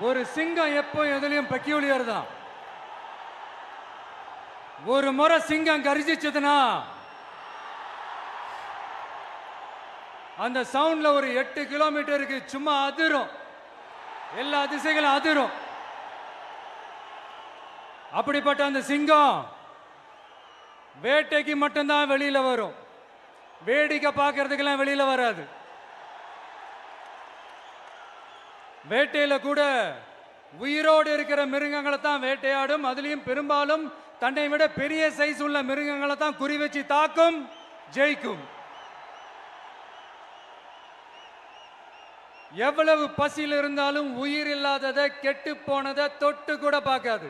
ஒரு சிங்கம் எப்போ எதுலயும் பெக்யூலியர் தான். ஒரு முறை சிங்கம் கரிச்சிச்சதுன்னா அந்த சவுண்ட்ல ஒரு 8 கிலோமீட்டருக்கு சும்மா அதிரும், எல்லா திசைகளும் அதிரும். அப்படிப்பட்ட அந்த சிங்கம் வேட்டைக்கு மட்டும்தான் வெளியில வரும், வேடிக்கை பார்க்கறதுக்கெல்லாம் வெளியில வராது. வேட்டையில கூட உயிரோடு இருக்கிற மிருகங்களை தான் வேட்டையாடும். அதுலயும் பெரும்பாலும் தன்னை விட பெரிய சைஸ் உள்ள மிருகங்களை தான் குறி வச்சு தாக்கும், ஜெயிக்கும். எவ்வளவு பசியில் இருந்தாலும் உயிர் இல்லாததை, கெட்டு போனதை தொட்டு கூட பார்க்காது.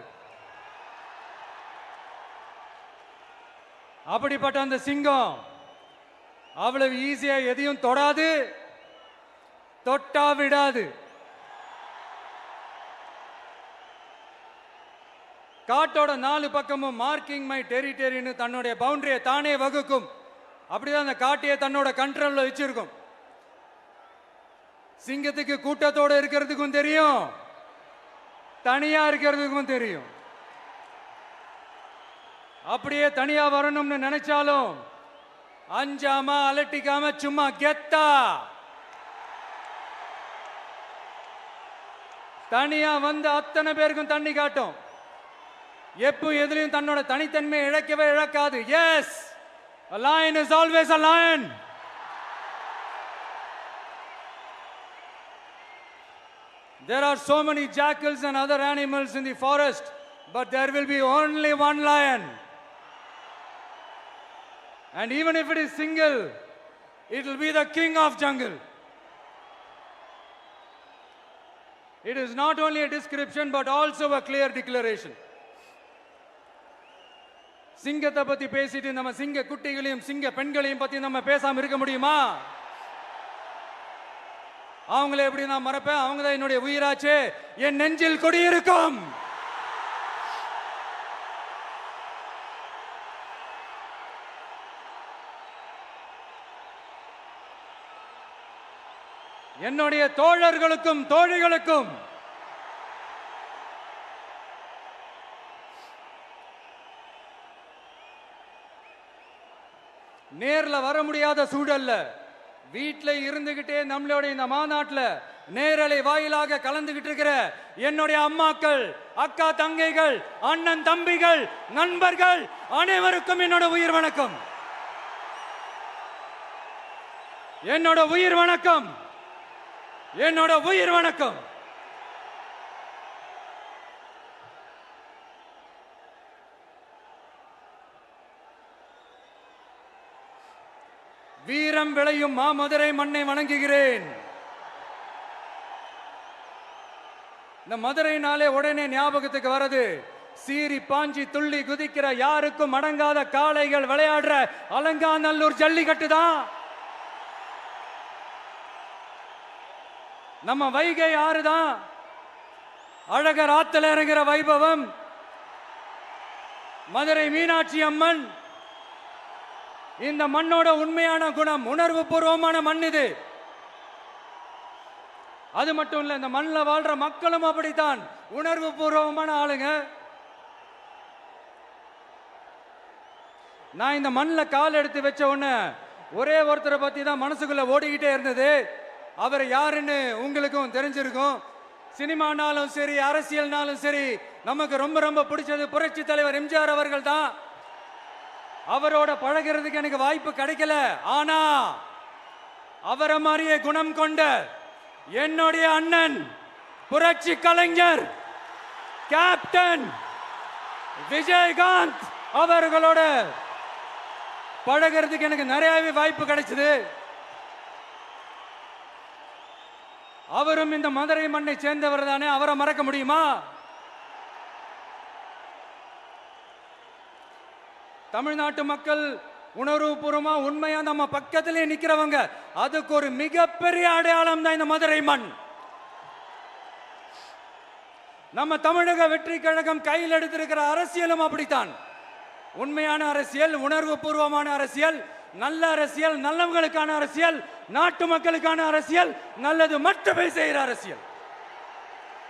அப்படிப்பட்ட அந்த சிங்கம் அவ்வளவு ஈஸியா எதையும் தொடாது, தொட்டா விடாது. காட்டோட 4 பக்கமும் மார்க்கிங் மை டெரிட்டரின்னு தன்னுடைய பவுண்டரியை தானே வகுக்கும். அப்படிதான் அந்த காட்டையே தன்னோட கண்ட்ரோல்ல வச்சிருக்கும். சிங்கத்துக்கு கூட்டத்தோட இருக்கிறதுக்கும் தெரியும், தனியா இருக்கிறதுக்கும் தெரியும். அப்படியே தனியா வரணும்னு நினைச்சாலும் அஞ்சாம அலட்டிக்காம சும்மா கெத்தா தனியா வந்து அத்தனை பேருக்கும் தண்ணி காட்டும். எப்போ எதுலையும் தன்னோட தனித்தன்மையை இழக்கவே இழக்காது. Yes, a lion is always a lion. There are so many jackals and other animals in the forest, but there will be only one lion. And even if it is single, it will be the king of jungle. It is not only a description but also a clear declaration. சிங்கத்தை பத்தி பேசிட்டு நம்ம சிங்க குட்டிகளையும் சிங்க பெண்களையும் பத்தி நம்ம பேசாம இருக்க முடியுமா? அவங்கள எப்படி நான் மறப்பேன்? அவங்க தான் என்னுடைய உயிராச்சே, என் நெஞ்சில் குடியிருக்கும். என்னுடைய தோழர்களுக்கும் தோழிகளுக்கும் நேர்ல வர முடியாத சூழல்ல வீட்டில் இருந்துகிட்டே நம்மளோட இந்த மாநாட்டில் நேரலை வாயிலாக கலந்துகிட்டு இருக்கிற என்னுடைய அம்மாக்கள், அக்கா தங்கைகள், அண்ணன் தம்பிகள், நண்பர்கள் அனைவருக்கும் என்னோட உயிர் வணக்கம். என்னோட உயிர் வணக்கம், என்னோட உயிர் வணக்கம். வீரம் விளையும் மாமதுரை மண்ணை வணங்குகிறேன். இந்த மதுரைனாலே உடனே ஞாபகத்துக்கு வரது சீறி பாஞ்சி துள்ளி குதிக்கிற யாருக்கும் அடங்காத காளைகள் விளையாடுற அலங்காநல்லூர் ஜல்லிக்கட்டு தான். நம்ம வைகை ஆறு தான். அழகர் ஆத்துல இறங்குற வைபவம், மதுரை மீனாட்சி அம்மன். இந்த மண்ணோட உண்மையான குணம் உணர்வு பூர்வமான மண் இது. அது மட்டும் இல்ல, இந்த மண்ணில் வாழ்ற மக்களும் அப்படித்தான் உணர்வு பூர்வமான ஆளுங்க. நான் இந்த மண்ணில் கால் எடுத்து வச்ச உடனே ஒரே ஒருத்தரை பத்தி தான் மனசுக்குள்ள ஓடிக்கிட்டே இருந்தது. அவர் யாருன்னு உங்களுக்கும் தெரிஞ்சிருக்கும். சினிமானாலும் சரி, அரசியல்னாலும் சரி, நமக்கு ரொம்ப ரொம்ப பிடிச்சது புரட்சி தலைவர் எம்ஜிஆர் அவர்கள் தான். அவரோட பழகிறதுக்கு எனக்கு வாய்ப்பு கிடைக்கல. ஆனா அவரை மாதிரியே குணம் கொண்ட என்னுடைய அண்ணன் புரட்சி கலைஞர் கேப்டன் விஜயகாந்த் அவர்களோட பழகிறதுக்கு எனக்கு நிறையவே வாய்ப்பு கிடைச்சது. அவரும் இந்த மதுரை மண்ணை சேர்ந்தவர் தானே, அவரை மறக்க முடியுமா? தமிழ்நாட்டு மக்கள் உணர்வுபூர்வமா உண்மையா நம்ம பக்கத்திலே நிக்கிறவங்க, அதுக்கு ஒரு மிகப்பெரிய அடையாளம் தான் இந்த மதுரை மண். நம்ம தமிழக வெற்றி கழகம் கையில் எடுத்திருக்கிற அரசியலும் அப்படித்தான். உண்மையான அரசியல், உணர்வு பூர்வமான அரசியல், நல்ல அரசியல், நல்லவங்களுக்கான அரசியல், நாட்டு மக்களுக்கான அரசியல், நல்லது மட்டுமே செய்கிற அரசியல்.